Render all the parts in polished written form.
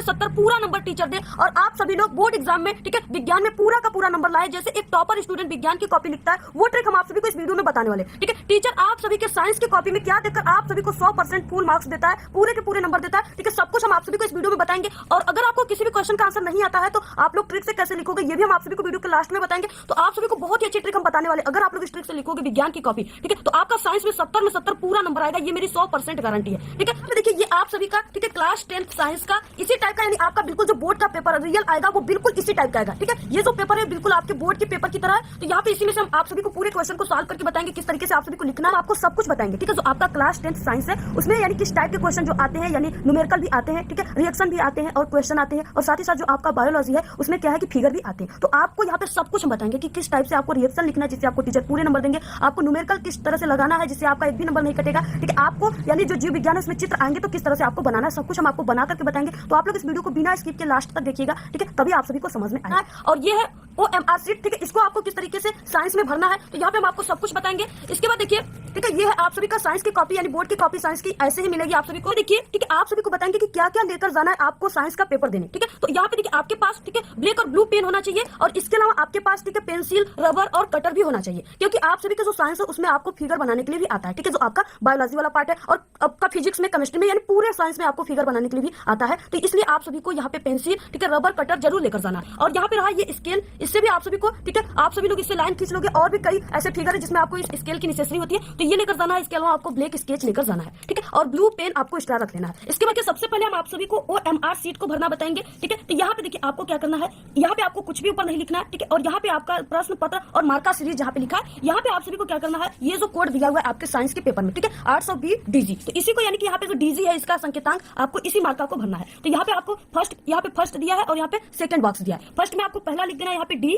70 पूरा number teacher दे और आप सभी लोग बोर्ड एग्जाम में, ठीक है, विज्ञान में पूरा का पूरा नंबर लाए। जैसे एक टॉपर स्टूडेंट विज्ञान की कॉपी लिखता है, वो ट्रिक हम आप सभी को इस वीडियो में बताने वाले, ठीक है। टीचर आप सभी के साइंस की कॉपी में क्या देकर आप सभी को 100% फुल मार्क्स देता है, पूरे के पूरे नंबर देता है, ठीक है। सब कुछ हम आप सभी को इस वीडियो में बताएंगे। और अगर आपको किसी भी क्वेश्चन का आंसर नहीं आता है तो आप लोग ट्रिक से कैसे लिखोगे ये भी हम आप सभी को वीडियो के लास्ट में बताएंगे। तो आप सभी को बहुत ही अच्छी ट्रिक हम बताने वाले। अगर आप लोग इस ट्रिक से लिखोगे विज्ञान की कॉपी, ठीक है, तो आपका साइंस में 70 में 70 पूरा नंबर आएगा। ये मेरी 100% गारंटी है, ठीक है। तो देखिए ये आप सभी का, ठीक है, क्लास 10th साइंस का इसी टाइप का, यानी आपका बिल्कुल जो बोर्ड का पेपर रियल आएगा वो बिल्कुल इसी टाइप का आएगा, ठीक है। ये जो पेपर है बिल्कुल आपके बोर्ड के पेपर की तरह है। तो यहाँ पे इसी में से हम आप सभी को पूरे क्वेश्चन को सॉल्व करके बताएंगे, किस तरीके से आप सभी को लिखना है, आपको सब कुछ बताएंगे, ठीक है। जो आपका क्लास 10th साइंस है उसमें यानी किस टाइप के क्वेश्चन जो आते हैं, यानी न्यूमेरिकल भी आते हैं, ठीक है, रिएक्शन भी आते हैं और क्वेश्चन आते हैं, और साथ ही साथ जो आपका बायोलॉजी है उसमें क्या है कि फिगर भी आते हैं। तो आपको यहाँ पे सब कुछ हम बताएंगे कि किस टाइप से आपको रिएक्शन लिखना है जिससे आपको टीचर पूरे नंबर देंगे, आपको न्यूमेरिकल किस तरह से लगाना है जिससे आपका एक भी नंबर नहीं कटेगा, ठीक है। आपको यानी जो जीव विज्ञान है उसमें चित्र आएंगे तो किस तरह से आपको बनाना है, सब कुछ हम आपको बना करके बताएंगे। तो आप लोग इस वीडियो को बिना स्किप के लास्ट तक देखिएगा, ठीक है, तभी आप सभी को समझ में आएगा। और ये है OMR शीट, ठीक है, इसको आपको किस तरीके से साइंस में भरना है तो यहाँ पे हम आपको सब कुछ बताएंगे। इसके बाद देखिए, ठीक है, ये है आप सभी का साइंस की कॉपी, यानी बोर्ड की कॉपी साइंस की ऐसे ही मिलेगी आप सभी को। देखिए, ठीक है, आप सभी को बताएंगे कि क्या क्या लेकर जाना है आपको साइंस का पेपर देने, ठीक है। तो यहाँ पे देखिए आपके पास, ठीक है, ब्लैक और ब्लू पेन होना चाहिए और इसके अलावा आपके पास, ठीक है, पेंसिल, रबर और कटर भी होना चाहिए, क्योंकि आप सभी का जो साइंस है उसमें आपको फिगर बनाने के लिए भी आता है, ठीक है। जो आपका बायोलॉजी वाला पार्ट है और आपका फिजिक्स में, केमिस्ट्री में, यानी पूरे साइंस में आपको फिगर बनाने के लिए भी आता है। तो इसलिए आप सभी को यहाँ पे पेंसिल, ठीक है, रबर, कटर जरूर लेकर जाना है। और यहाँ पे रहा ये स्केल, इससे भी आप सभी को, ठीक है, आप सभी लोग इससे लाइन खींच लोगे। और भी कई ऐसे फिगर है जिसमें आपको इस स्केल की नेसेसरी होती है, तो ये लेकर जाना है। इसके अलावा आपको ब्लैक स्केच लेकर जाना है, ठीक है, और ब्लू पेन आपको एक्स्ट्रा रख लेना है। इसके बाद सबसे पहले हम आप सभी को OMR शीट को भरना बताएंगे, ठीक है। तो यहाँ पे देखिए आपको क्या करना है, यहाँ पे आपको कुछ भी ऊपर नहीं लिखना है, ठीक है। और यहाँ पे आपका प्रश्न पत्र और मार्का सीरीज जहाँ पे लिखा है, यहाँ पे आप सभी को क्या करना है, ये जो कोड दिया हुआ है आपके साइंस के पेपर में, ठीक है, 820 DG, तो इसी को यानी कि यहाँ पे जो DG है इसका संकेतांक आपको इसी मार्का को भरना है। तो यहाँ पे आपको फर्स्ट, यहाँ पे फर्स्ट दिया है और यहाँ पे सेकंड बॉक्स दिया है। फर्स्ट में आपको पहला लिख देना है यहाँ पे D,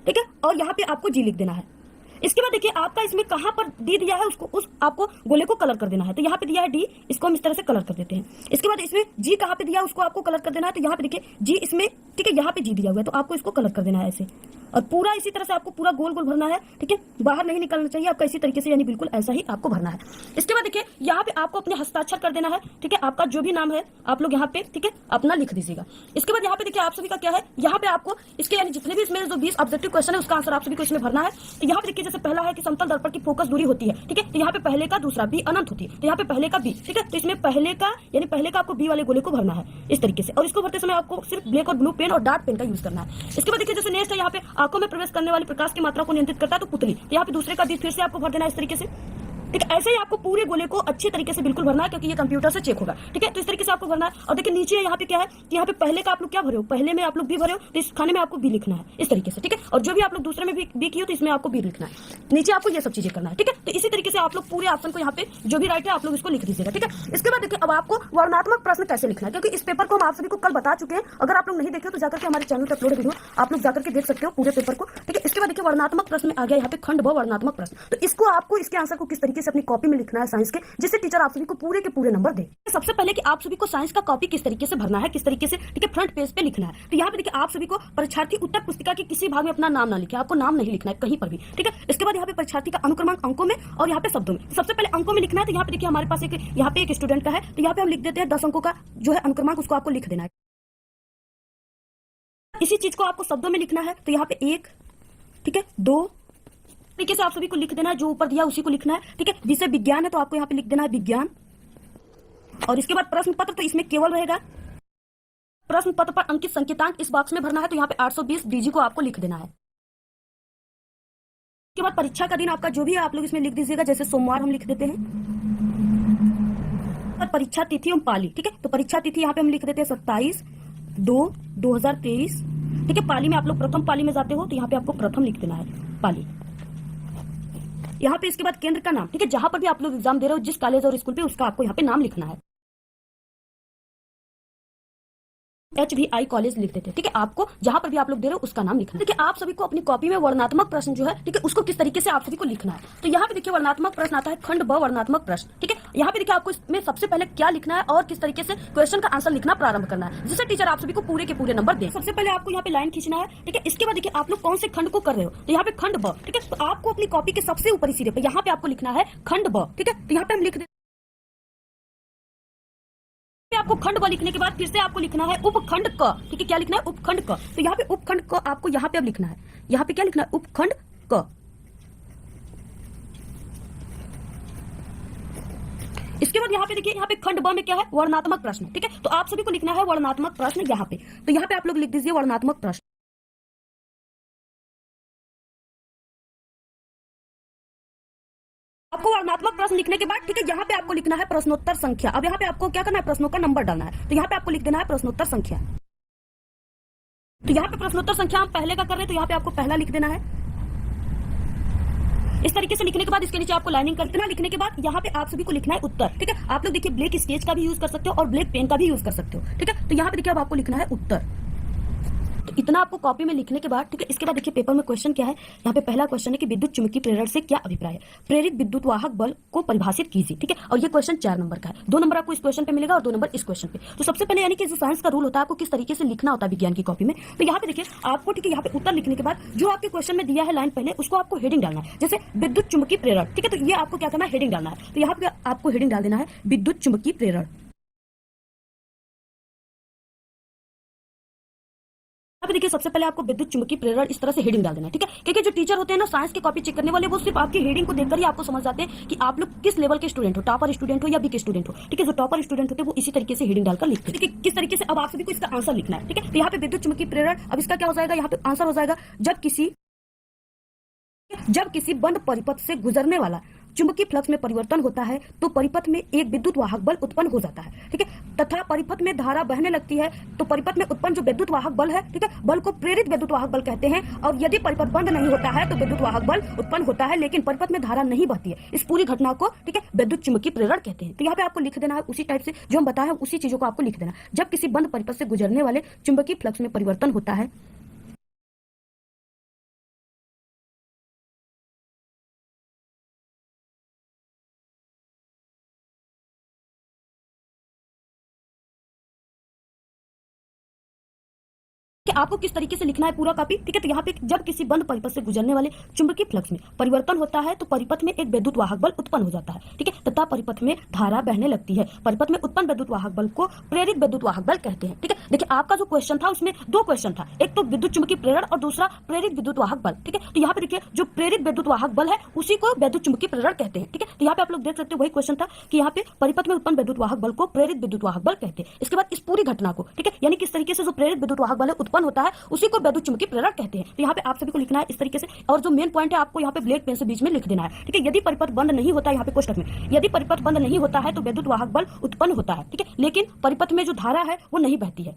ठीक है, और यहाँ पे आपको G लिख देना है। इसके बाद देखिए आपका इसमें कहां पर डी दिया है उसको, उस आपको गोले को कलर कर देना है। तो यहाँ पे दिया है डी, इसको हम इस तरह से कलर कर देते हैं। इसके बाद इसमें जी कहाँ पे दिया है उसको आपको कलर कर देना है। तो यहाँ पे देखिए जी इसमें, ठीक है, यहाँ पे जी दिया हुआ है तो आपको इसको कलर कर देना है ऐसे, और पूरा इसी तरह से आपको पूरा गोल गोल भरना है, ठीक है, बाहर नहीं निकलना चाहिए आपका, इसी तरीके से यानी बिल्कुल ऐसा ही आपको भरना है। इसके बाद देखिए यहाँ पे आपको अपने हस्ताक्षर कर देना है, ठीक है, आपका जो भी नाम है आप लोग यहाँ पे, ठीक है, अपना लिख दीजिएगा। इसके बाद यहाँ पे देखिए आप सभी का क्या है, यहाँ पे आपको इसके यानी जितने भी इसमें जो 20 ऑब्जेक्टिव क्वेश्चन है उसका आंसर आप सभी को इसमें भरना है। तो यहाँ पे देखिए जैसे पहला है कि समतल दर्पण की फोकस दूरी होती है, ठीक है, तो यहाँ पे पहले का दूसरा बी अनंत होती है, तो यहाँ पे पहले का बी, ठीक है। तो इसमें पहले का यानी पहले का आपको बी वाले गोले को भरना है इस तरीके से, और इसको भरते समय आपको सिर्फ ब्लैक और ब्लू पेन और डार्क पेन का यूज करना है। इसके बाद देखिए जैसे नेक्स्ट है यहाँ पे आंखों में प्रवेश करने वाली प्रकाश की मात्रा को नियंत्रित करता है तो पुतली, तो यहाँ पे दूसरे का बी फिर से आपको भर देना है इस तरीके से, ठीक है। ऐसे ही आपको पूरे गोले को अच्छे तरीके से बिल्कुल भरना है क्योंकि ये कंप्यूटर से चेक होगा, ठीक है। तो इस तरीके से आपको भरना है। और देखिए नीचे यहाँ पे क्या है कि यहाँ पे पहले का आप लोग क्या भरे हो, पहले में आप लोग बी भरे हो तो इस खाने में आपको बी लिखना है इस तरीके से, ठीक है। और जो भी आप लोग दूसरे में बी किए हो तो इसमें आपको बी लिखना है, नीचे आपको ये सब चीजें करना है, ठीक है। तो इसी तरीके से आप लोग पूरे ऑप्शन को यहाँ पे जो भी राइट है आप लोग इसको लिख दीजिएगा, ठीक है। इसके बाद देखिए अब आपको वर्णनात्मक प्रश्न कैसे लिखना है, क्योंकि इस पेपर को हम आप सभी को कल बता चुके हैं। अगर आप लोग नहीं देखे तो जाकर के हमारे चैनल पर अपलोड वीडियो आप लोग जाकर के देख सकते हो पूरे पेपर को, ठीक है। इसके बाद देखिए वर्णनात्मक प्रश्न में आ गया यहाँ पे खंड व वर्णनात्मक प्रश्न, तो इसको आपको इसके आंसर को किस तरीके से अपनी कॉपी में लिखना है साइंस के, जिससे टीचर आप सभी को पूरे के पूरे नंबर दे। सबसे पहले कि आप सभी को साइंस का कॉपी किस तरीके से भरना है, किस तरीके से, ठीक है, फ्रंट पेज पे लिखना है। तो यहाँ पे देखिए आप सभी को परीक्षार्थी उत्तर पुस्तिका के किसी भाग में अपना नाम ना लिखे, आपको नाम नहीं लिखना है कहीं पर भी, ठीक है। इसके बाद यहाँ पे परीक्षार्थी का अनुक्रमांक अंकों में और यहाँ पे शब्दों में, सबसे पहले अंकों में लिखना है। तो यहाँ पे देखिए हमारे पास एक यहाँ पे एक स्टूडेंट का है, तो यहाँ पे हम लिख देते हैं 10 अंकों का जो है अनुक्रमांक, उसको आपको लिख देना है। इसी चीज को आपको शब्दों में लिखना है, तो यहाँ पे 1, ठीक है, 2 तरीके से आप सभी को लिख देना है, जो ऊपर दिया उसी को लिखना है, ठीक है। जिसे विज्ञान है तो आपको यहाँ पे लिख देना है विज्ञान। और इसके बाद प्रश्न पत्र, तो इसमें केवल रहेगा प्रश्न पत्र पर अंकित संकेतांक इस बॉक्स में भरना है, तो यहाँ पे 820 DG को आपको लिख देना है। इसके बाद परीक्षा का दिन आपका जो भी है आप लोग इसमें लिख दीजिएगा, जैसे सोमवार हम लिख देते हैं। और परीक्षा तिथि हम पाली, ठीक है, तो परीक्षा तिथि यहाँ पे हम लिख देते हैं 27/2/2023, ठीक है। पाली में आप लोग प्रथम पाली में जाते हो तो यहाँ पे आपको प्रथम लिख देना है पाली। यहाँ पे इसके बाद केंद्र का नाम, ठीक है, जहां पर भी आप लोग एग्जाम दे रहे हो जिस कॉलेज और स्कूल पे उसका आपको यहाँ पे नाम लिखना है। HVI कॉलेज लिख देते हैं, ठीक है, आपको जहां पर भी आप लोग दे रहे हो उसका नाम लिखना है। देखिए आप सभी को अपनी कॉपी में वर्णनात्मक प्रश्न जो है, ठीक है, उसको किस तरीके से आप सभी को लिखना है। तो यहाँ पे देखिए वर्णनात्मक प्रश्न आता है खंड ब वर्णनात्मक प्रश्न, ठीक है। यहाँ पे देखिए आपको इसमें सबसे पहले क्या लिखना है और किस तरीके से क्वेश्चन का आंसर लिखना प्रारंभ करना है, जिससे टीचर आप सभी को पूरे के पूरे नंबर दे। सबसे पहले आपको यहाँ पे लाइन खींचना है, ठीक है। इसके बाद देखिए आप लोग कौन से खंड को कर रहे हो, तो यहाँ पे खंड ब, ठीक है। तो आपको अपनी कॉपी के सबसे ऊपरी सिरे पे यहाँ पे आपको लिखना है खंड ब, ठीक है। तो यहाँ पे हम लिख आपको खंड ब लिखने के बाद फिर से आपको लिखना है उपखंड क। ठीक है, क्या लिखना है? उपखंड क। तो यहाँ पे उपखंड क आपको यहाँ पे अब लिखना है। यहाँ पे क्या लिखना है? उपखंड क। इसके बाद यहाँ पे देखिए, यहाँ पे खंड ब में क्या है? वर्णनात्मक प्रश्न। ठीक है, तो आप सभी को लिखना है वर्णनात्मक प्रश्न यहाँ पे। तो यहाँ पे आप लोग लिख दीजिए वर्णनात्मक प्रश्न। आपको वर्णनात्मक प्रश्न लिखने के बाद ठीक है, यहाँ पे आपको लिखना है प्रश्नोत्तर संख्या। अब यहाँ पे आपको क्या करना है? प्रश्नों का नंबर डालना है। तो यहाँ पे आपको लिख देना है प्रश्नोत्तर संख्या। तो यहाँ पे प्रश्नोत्तर संख्या हम पहले का कर रहे हैं, तो यहाँ पे आपको पहला लिख देना है। इस तरीके से लिखने के बाद इसके नीचे आपको लाइनिंग कर देना। लिखने के बाद यहाँ पे आप सभी को लिखना है उत्तर। ठीक है, आप लोग देखिए ब्लैक स्केच का भी यूज कर सकते हो और ब्लैक पेन का भी यूज कर सकते हो। ठीक है, तो यहाँ पे देखिए अब आपको लिखना है उत्तर। तो इतना आपको कॉपी में लिखने के बाद ठीक है, इसके बाद देखिए पेपर में क्वेश्चन क्या है। यहाँ पे पहला क्वेश्चन है कि विद्युत चुम्बकीय प्रेरण से क्या अभिप्राय है? प्रेरित विद्युत वाहक बल को परिभाषित कीजिए। ठीक है, और ये क्वेश्चन 4 नंबर का है। 2 नंबर आपको इस क्वेश्चन पे मिलेगा और 2 नंबर इस क्वेश्चन पे। तो सबसे पहले यानी कि जो साइंस का रूल होता है, आपको किस तरीके से लिखना होता है विज्ञान की कॉपी में। तो यहाँ पे देखिए आपको ठीक है, यहाँ पे उत्तर लिखने के बाद जो आपके क्वेश्चन में दिया है लाइन पहले, उसको आपको हेडिंग डालना है। जैसे विद्युत चुम्बकीय प्रेरण। ठीक है, तो ये आपको क्या करना है? हेडिंग डालना है। तो यहाँ पे आपको हेडिंग डाल देना है विद्युत चुम्बकीय प्रेरण। देखिए सबसे पहले आपको विद्युत चुम्बकीय प्रेरण इस तरह से हेडिंग डाल देना है। ठीक है, क्योंकि जो टीचर होते हैं ना साइंस की कॉपी चेक करने वाले, वो सिर्फ आपकी हेडिंग को देखकर ही आपको समझ जाते हैं कि आप लोग किस लेवल के स्टूडेंट हो, टॉपर स्टूडेंट हो या वीक स्टूडेंट हो। ठीक है, जो टॉपर स्टूडेंट होते हैं वो इसी तरीके से हेडिंग डालकर लिखते हैं। ठीक है, किस तरीके से अब आप सभी को इसका आंसर लिखना है। ठीक है, तो यहाँ पे विद्युत चुम्बकीय प्रेरण, अब इसका क्या हो जाएगा? यहाँ पे आंसर हो जाएगा जब किसी बंद परिपथ से गुजरने वाला चुंबकीय फ्लक्स में परिवर्तन होता है तो परिपथ में एक विद्युत वाहक बल उत्पन्न हो जाता है। ठीक है, तथा परिपथ में धारा बहने लगती है तो परिपथ में उत्पन्न जो विद्युत वाहक बल है, ठीक है, बल को प्रेरित विद्युत वाहक बल कहते हैं। और यदि परिपथ बंद नहीं होता है तो विद्युत वाहक बल उत्पन्न होता है, लेकिन परिपथ में धारा नहीं बहती है। इस पूरी घटना को ठीक है विद्युत चुम्बकीय प्रेरण कहते हैं। तो यहाँ पे आपको लिख देना है उसी टाइप से जो हम बताए उसी चीजों को आपको लिख देना। जब किसी बंद परिपथ से गुजरने वाले चुंबकीय फ्लक्स में परिवर्तन होता है कि आपको किस तरीके से लिखना है पूरा कॉपी। ठीक है, तो यहाँ पे जब किसी बंद परिपथ से गुजरने वाले चुंबकीय फ्लक्स में परिवर्तन होता है तो परिपथ में एक विद्युत वाहक बल उत्पन्न हो जाता है। ठीक है, तथा परिपथ में धारा बहने लगती है। परिपथ में उत्पन्न विद्युत वाहक बल को प्रेरित विद्युत वाहक बल कहते हैं। ठीक है, देखिए आपका जो क्वेश्चन था उसमें 2 क्वेश्चन था, एक तो विद्युत चुंबकीय प्रेरण और दूसरा प्रेरित विद्युत वाहक बल। ठीक है, तो यहाँ पे देखिए जो प्रेरित विद्युत वाहक बल है उसी को विद्युत चुंबकीय प्रेरण कहते हैं। ठीक है, तो यहाँ पे आप लोग देख सकते हैं वही क्वेश्चन था कि यहाँ पे परिपथ में उत्पन्न विद्युत वाहक बल को प्रेरित विद्युत वाहक बल कहते हैं। इसके बाद इस पूरी घटना को ठीक है, यानी किस तरीके से जो प्रेरित विद्युत वाहक बल उत्पन्न होता है उसी को विद्युत चुम्बकीय प्रेरण कहते हैं। तो यहाँ पे आप सभी को लिखना है इस तरीके से, और जो मेन पॉइंट है आपको यहाँ पे ब्लैक पेन से बीच में लिख देना है। ठीक है, यदि परिपथ बंद नहीं होता है, यहाँ पे कोष्टक में यदि परिपथ बंद नहीं होता है तो विद्युत वाहक बल उत्पन्न होता है। ठीक है, लेकिन परिपथ में जो धारा है वो नहीं बहती है,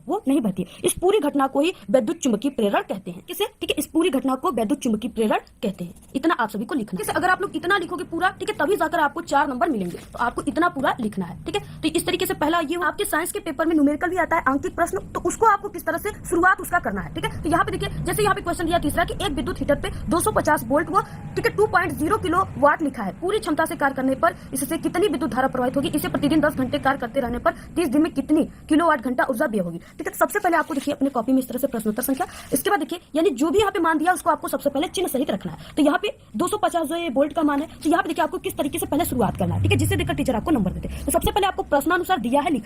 इस पूरी घटना को ही विद्युत चुम्बकीय प्रेरण कहते हैं। किसे? ठीक है, इस पूरी घटना को विद्युत चुम्बकीय प्रेरण कहते हैं। इतना आप सभी को लिखना है। अगर आप लोग इतना लिखोगे पूरा ठीक है, तभी जाकर आपको 4 नंबर मिलेंगे। तो आपको इतना पूरा लिखना है। ठीक है, तो इस तरीके से पहला ये आपके साइंस के पेपर में न्यूमेरिकल भी आता है, आंकिक प्रश्न, तो उसको आपको किस तरह से शुरुआत उसका करना है। ठीक है, तो यहाँ पे देखिए जैसे यहाँ पे क्वेश्चन दिया तीसरा कि एक विद्युत हीटर पे 250 वोल्ट व ठीक है 2.0 किलो वाट लिखा है। पूरी क्षमता से कार्य करने पर इससे कितनी विद्युत धारा प्रवाहित होगी? इसे प्रतिदिन 10 घंटे कार्य करते रहने पर 30 दिन में कितनी किलोवाट घंटा ऊर्जा व्यय होगी? ठीक है, सबसे पहले आपको देखिए अपने कॉपी में इस तरह से प्रश्नोत्तर संख्या, इसके बाद देखिए यानी जो भी यहाँ पे मान दिया उसको आपको सबसे पहले चिन्ह सहित रखना है। तो यहाँ पे 250 जो वोल्ट का मान है, तो यहाँ पे देखिए आपको किस तरीके से पहले शुरुआत करना है। ठीक है, जिससे देखकर टीचर आपको नंबर देते हैं। तो सबसे पहले आपको प्रश्नानुसार दिया है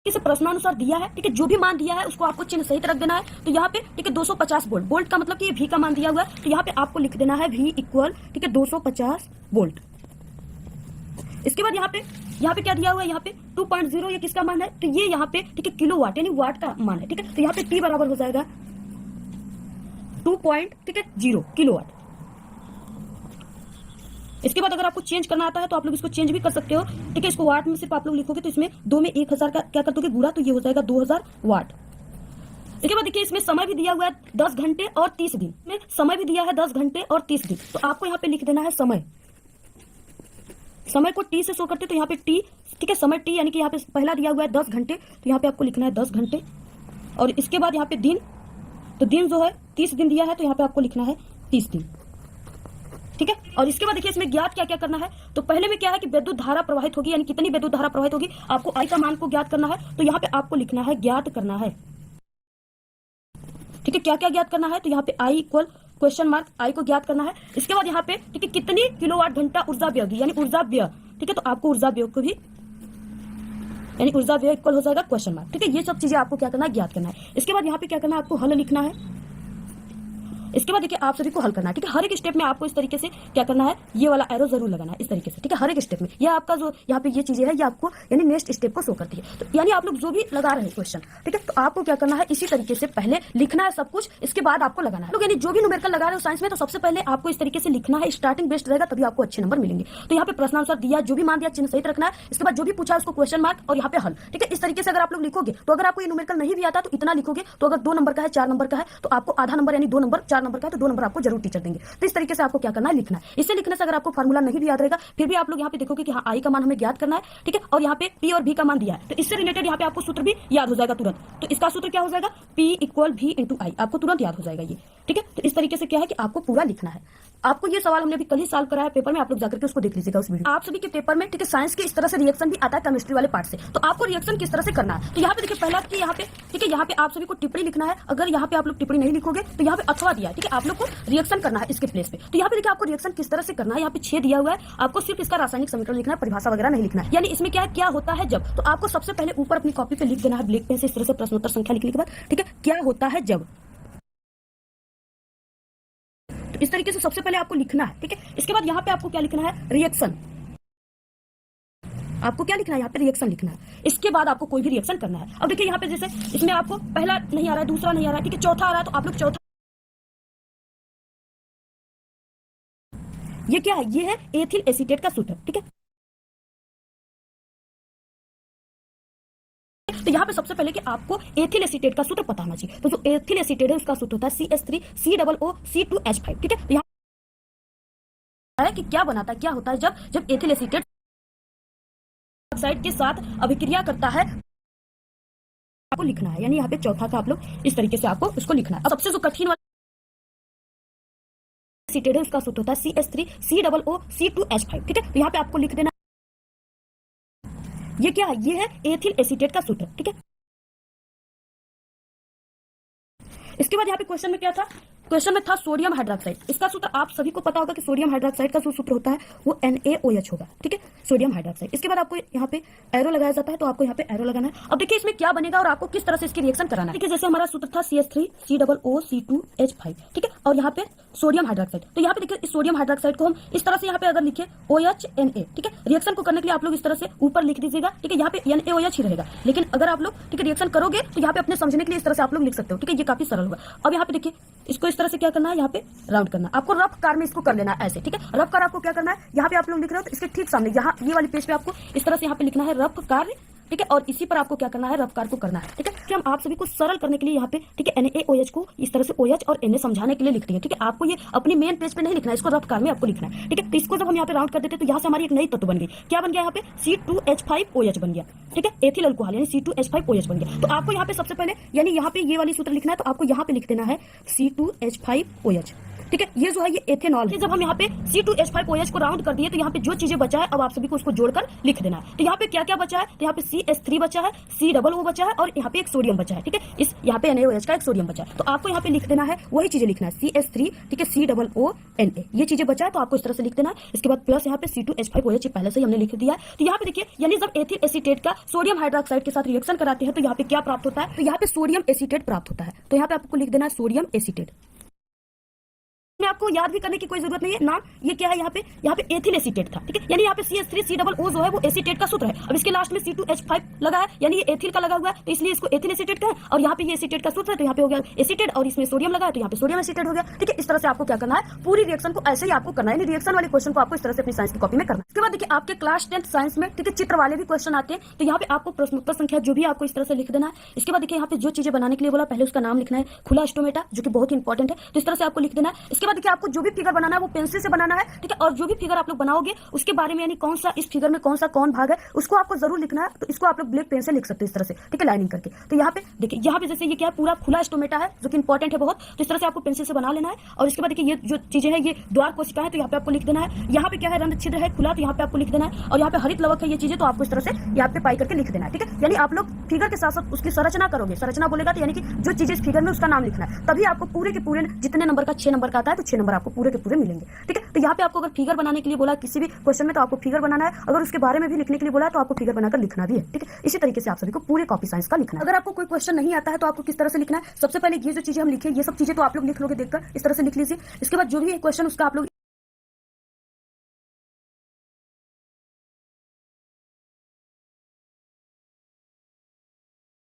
इसे प्रश्नानुसार दिया है। ठीक है, जो भी मान दिया है उसको आपको चिन्ह सहित रख देना है। तो यहाँ पे ठीक है 250 वोल्ट, वोल्ट का मतलब कि ये V का मान दिया हुआ है, तो यहाँ पे आपको लिख देना है V इक्वल ठीक है 250 वोल्ट। इसके बाद यहाँ पे क्या दिया हुआ है? यहाँ पे 2.0 ये किसका मान है? तो ये यहाँ पे ठीक है किलो वाट यानी वाट का मान है। ठीक है, तो यहाँ पे T बराबर हो जाएगा 2.0 किलो वाट। इसके बाद अगर आपको चेंज करना आता है तो आप लोग इसको चेंज भी कर सकते हो। ठीक है, इसको वाट में सिर्फ आप लोग लिखोगे तो इसमें 2 में 1000 का क्या कर दोगे गुणा, तो ये हो जाएगा 2000 वाट। इसके बाद देखिए इसमें समय भी दिया हुआ है 10 घंटे और 30 दिन में, समय भी दिया है 10 घंटे और 30 दिन। तो आपको यहाँ पे लिख देना है समय को T से शो करते, तो यहाँ पे T ठीक है समय T यानी कि यहाँ पे पहला दिया हुआ है 10 घंटे, तो यहाँ पे आपको लिखना है 10 घंटे। और इसके बाद यहाँ पे दिन, तो दिन जो है 30 दिन दिया है, तो यहाँ पे आपको लिखना है 30 दिन। ठीक है, और इसके बाद देखिए इसमें ज्ञात क्या क्या करना है। तो पहले में क्या है कि विद्युत धारा प्रवाहित होगी, यानी कितनी विद्युत धारा प्रवाहित होगी, आपको I का मान को ज्ञात करना है। तो यहाँ पे आपको लिखना है ज्ञात करना है। ठीक है, क्या क्या ज्ञात करना है? तो यहाँ पे I इक्वल क्वेश्चन मार्क आई को ज्ञात करना है। इसके बाद यहाँ पे ठीक है कितनी किलोवाट घंटा ऊर्जा व्यय होगी, यानी ऊर्जा व्यय, ठीक है, तो आपको ऊर्जा व्यय को भी यानी ऊर्जा व्यय इक्वल हो जाएगा क्वेश्चन मार्क, ठीक है। ये सब चीजें आपको क्या करना है, ज्ञात करना है। इसके बाद यहाँ पे क्या करना है, आपको हल लिखना है। इसके बाद देखिए आप सभी को हल करना है, ठीक है। हर एक स्टेप में आपको इस तरीके से क्या करना है, ये वाला एरो जरूर लगाना है इस तरीके से, ठीक है। हर एक स्टेप में ये आपका जो यहाँ पे ये चीजें है ये आपको यानी नेक्स्ट स्टेप को शो करती है। तो यानी आप लोग जो भी लगा रहे हैं क्वेश्चन, ठीक है, तो आपको क्या करना है, इसी तरीके से पहले लिखना है सब कुछ, इसके बाद आपको लगाना है। लोग यानी जो भी न्यूमेरिकल लगा रहे हो साइंस में, तो सबसे पहले आपको इस तरीके से लिखना है, स्टार्टिंग बेस्ट रहेगा तभी आपको अच्छे नंबर मिलेंगे। तो यहाँ पे प्रश्नानुसार दिया, जो भी मान दिया चिन्ह सहित रखना है। इसके बाद जो भी पूछा उसको क्वेश्चन मार्क और यहाँ पे हल, ठीक है। इस तरीके से अगर आप लोग लिखोगे तो अगर आपको ये न्यूमेरिकल नहीं भी आता तो इतना लिखोगे, तो अगर 2 नंबर का है 4 नंबर का है तो आपको आधा नंबर यानी 2 नंबर, 4 नंबर का है तो 2 नंबर आपको जरूर टीचर देंगे। तो इस तरीके से आपको क्या करना है, लिखना है। इसे लिखने से अगर आपको फार्मूला नहीं भी याद रहेगा फिर भी आप लोग यहाँ पे देखोगे कि हाँ आई का मान हमें ज्ञात करना है, ठीक है, और यहाँ पे पी और भी का मान दिया है, तो इससे रिलेटेड यहाँ पे आपको सूत्र भी याद हो जाएगा तुरंत। तो इसका सूत्र क्या हो जाएगा, पी इक्वल भी इंटू आई, आपको तुरंत याद हो जाएगा ये, ठीक है। तो इस तरीके से क्या है कि आपको पूरा लिखना है। आपको ये सवाल हमने अभी कल ही सॉल्व कराया पेपर में, आप लोग जाकर के उसको देख लीजिएगा उस वीडियो। आप सभी के पेपर में, ठीक है, साइंस के इस तरह से रिएक्शन भी आता है केमिस्ट्री वाले पार्ट से, तो आपको रिएक्शन किस तरह से करना है। तो यहाँ पे देखिए पहला कि यहाँ पे, ठीक है, यहाँ पे आप सभी को टिप्पणी लिखना है। अगर यहाँ पे आप लोग टिप्पणी नहीं लिखोगे तो यहाँ पे अथवा दिया है, ठीक है, आप लोग को रिएक्शन करना है इसके प्लेस पे। तो यहाँ पे देखिए आपको रिएक्शन किस तरह से करना है, यहाँ पे 6 दिया हुआ है, आपको सिर्फ इसका रासायनिक समीकरण लिखना है, परिभाषा वगैरह नहीं लिखना है। यानी इसमें क्या है, क्या होता है जब, तो आपको सबसे पहले ऊपर अपनी कॉपी पे लिख देना है ब्लैक पेन से इस तरह से प्रश्नोत्तर संख्या लिखने के बाद, ठीक है, क्या होता है जब, तो इस तरीके से सबसे पहले आपको लिखना है, ठीक है। इसके बाद यहाँ पे आपको क्या लिखना है, रिएक्शन, आपको क्या लिखना है, यहाँ पे रिएक्शन लिखना है। इसके बाद आपको कोई भी रिएक्शन करना है। अब देखिए यहाँ पे जैसे इसमें आपको पहला नहीं आ रहा है, दूसरा नहीं आ रहा है, ठीक है, चौथा आ रहा है, तो आप लोग चौथा, ये क्या है, ये है एथिल एसीटेट का सूत्र, ठीक है। तो यहाँ पे सबसे पहले कि आपको एथिल एसीटेट का सूत्र पता होना चाहिए। तो जो एथिल एसीटेट है उसका सूत्र होता है CH3COO-C2H5, ठीक है। तो यहाँ है कि क्या बनाता है, क्या होता है जब एथिल एसीटेट ऑक्साइड के साथ अभिक्रिया करता है, आपको लिखना है। यानी यहाँ पे चौथा का आप लोग इस तरीके से आपको उसको लिखना है। अब सबसे जो कठिन वाला एसीटेट है उसका सूत्र होता है CH3COO-C2H5, ठीक है। तो यहाँ पे आपको लिख देना, ये क्या है, ये है एथिल एसीटेट का सूत्र, ठीक है। इसके बाद यहाँ पे क्वेश्चन में क्या था, क्वेश्चन में था सोडियम हाइड्रोक्साइड। इसका सूत्र आप सभी को पता होगा कि सोडियम हाइड्रोक्साइड का जो सूत्र होता है वो NaOH होगा, ठीक है, सोडियम हाइड्रोक्साइड। इसके बाद आपको यहाँ पे एरो लगाया जाता है, तो आपको यहाँ पे एरो लगाना है। अब देखिए इसमें क्या बनेगा और आपको किस तरह से इसकी रिएक्शन कराना है, ठीक है। जैसे हमारा सूत्र था CH3COO-C2H5, ठीक है, और यहाँ पे सोडियम हाइड्रोक्साइड। तो यहाँ पे देखिए इस सोडियम हाइड्रोक्साइड को हम इस तरह से यहाँ पे अगर लिखे OHNA, ठीक है, रिएक्शन को करने के लिए आप लोग इस तरह से ऊपर लिख दीजिएगा, ठीक है। यहाँ पे NaOH ही रहेगा, लेकिन अगर आप लोग, ठीक है, रिएक्शन करोगे तो यहाँ पे अपने समझने के लिए इस तरह से आप लोग लिख सकते हो, ठीक है, ये काफी सरल होगा। अब यहाँ पे देखिए इसको इस तरह से क्या करना है, यहाँ पे राउंड करना है। आपको रफ कार में इसको कर लेना है ऐसे, ठीक है। रफ कार आपको क्या करना है, यहाँ पे आप लोग लिख रहे हो तो इसके ठीक सामने यहाँ ये वाली पेज पे आपको इस तरह से यहाँ पे लिखना है रफ कार, ठीक है, और इसी पर आपको क्या करना है, रफ कार को करना है, ठीक है। कि हम आप सभी को सरल करने के लिए यहाँ पे, ठीक है, NaOH को इस तरह से OH और Na समझाने के लिए लिखते हैं, ठीक है। आपको ये अपनी मेन पेज पे नहीं लिखना है, इसको रफ कार में आपको लिखना है, ठीक है। तो इसको जब हम यहाँ पे राउंड कर देते हैं तो यहाँ से हमारी एक नई तत्व बन गई, क्या बन गया, यहाँ पे C2H5OH बन गया, ठीक है, एथिल अल्कोहल यानी C2H5OH बन गया। तो आपको यहाँ पे सबसे पहले यानी यहाँ पे ये वाली सूत्र लिखना है, तो आपको यहाँ पे लिख देना है C2H5OH, ठीक है। ये जो है ये एथेनॉल है। जब हम यहाँ पे C2H5OH को राउंड कर दिए तो यहाँ पे जो चीजें बचा है अब आप सभी को उसको जोड़कर लिख देना है। तो यहाँ पे क्या क्या बचा है, तो यहाँ पे CH3 बचा है, COO बचा है और यहाँ पे एक सोडियम बचा है, ठीक है। इस यहाँ पे NaOH का एक सोडियम बचा है, तो आपको यहाँ पे लिख देना है वही चीजें लिखना है CH3, ठीक है, COONA, ये चीजें बचा है तो आपको इस तरह से लिख देना है। इसके बाद प्लस यहाँ पे C2H5OH पहले से ही हमने लिख दिया है। तो यहाँ पे देखिए यानी जब एथिल एसीटेट का सोडियम हाइड्रोक्साइड के साथ रिएक्शन कराते हैं तो यहाँ पे क्या प्राप्त होता है, तो यहाँ पे सोडियम एसीटेट प्राप्त होता है। तो यहाँ पे आपको लिख देना है सोडियम एसीटेट। में आपको याद भी करने की कोई जरूरत नहीं है नाम, ये क्या है, यहाँ पे एथिल एसीटेट था, ठीक है। यानी यहाँ पे CH3COO जो है वो एसीटेट का सूत्र है। अब इसके लास्ट में C2H5 लगा है यानी ये एथिल का लगा हुआ है, तो इसलिए इसको एथिल एसीटेट का है। और यहाँ पे ये एसीटेट का सूत्र है तो यहाँ पे हो गया एसीटेट और इसमें सोडियम लगा है तो यहाँ पे सोडियम एसीटेट हो गया, ठीक है। इस तरह से आपको क्या करना है, पूरी रिएक्शन को ऐसे ही आपको करना है, रिएक्शन वाले क्वेश्चन को आपको इस तरह से अपनी साइंस की कॉपी में करना है। इसके बाद देखिए आपके क्लास 10th साइंस में, ठीक है, चित्र वाले भी क्वेश्चन आते हैं, तो यहाँ पे आपको प्रश्नोत्तर संख्या जो भी आपको इस तरह से लिख देना है। इसके बाद देखिए यहाँ पे जो चीजें बनाने के लिए बोला पहले उसका नाम लिखना है, खुला स्टोमेटा जो कि बहुत ही इंपॉर्टेंट है, तो इस तरह से आपको लिख देना है। इसके बाद ठीक है, आपको जो भी फिगर बनाना है वो पेंसिल से बनाना है, ठीक है। और जो भी फिगर आप लोग बनाओगे उसके बारे में, यानी कौन सा इस फिगर में कौन सा कौन भाग है, उसको आपको जरूर लिखना है। तो इसको आप लोग ब्लैक पेन से लिख सकते हो इस तरह से, ठीक है, लाइनिंग करके। तो यहाँ पे देखिए, यहाँ पे जैसे ये क्या है, पूरा खुला स्टोमेटा है जो कि इंपॉर्टेंट है बहुत, तो इस तरह से आपको पेंसिल से बना लेना है। और इसके बाद देखिए ये जो चीजें हैं ये द्वार कोशिका है, तो यहाँ पे आपको लिख देना है। यहाँ पे क्या है, रंध्र छिद्र है खुला, तो यहाँ पे आपको लिख देना है। और यहाँ पे हरित लवक है, ये चीजें तो आपको इस तरह से यहाँ पे पाई करके लिख देना है, ठीक है। यानी आप लोग फिगर के साथ साथ उसकी संरचना करोगे, संरचना बोलेगा तो यानी कि जो चीजें इस फिगर में उसका नाम लिखना है, तभी आपको पूरे के पूरे जितने नंबर का 6 नंबर का आता है तो 6 नंबर आपको पूरे के पूरे मिलेंगे, ठीक है। तो यहाँ पे आपको अगर फिगर बनाने के लिए बोला किसी भी क्वेश्चन में, तो आपको फिगर बनाना है। अगर उसके बारे में भी लिखने के लिए बोला है तो आपको फिगर बनाकर लिखना भी है, ठीक है। इसी तरीके से आप सभी को पूरे कॉपी साइंस का लिखना है। अगर आपको कोई क्वेश्चन नहीं आता है तो आपको किस तरह से लिखना है, सबसे पहले ये जो चीजें हम लिखे, ये सब चीजें तो आप लोग लिख लोगे देखकर, इस तरह से लिख लीजिए। इसके बाद जो भी क्वेश्चन उसका आप लोग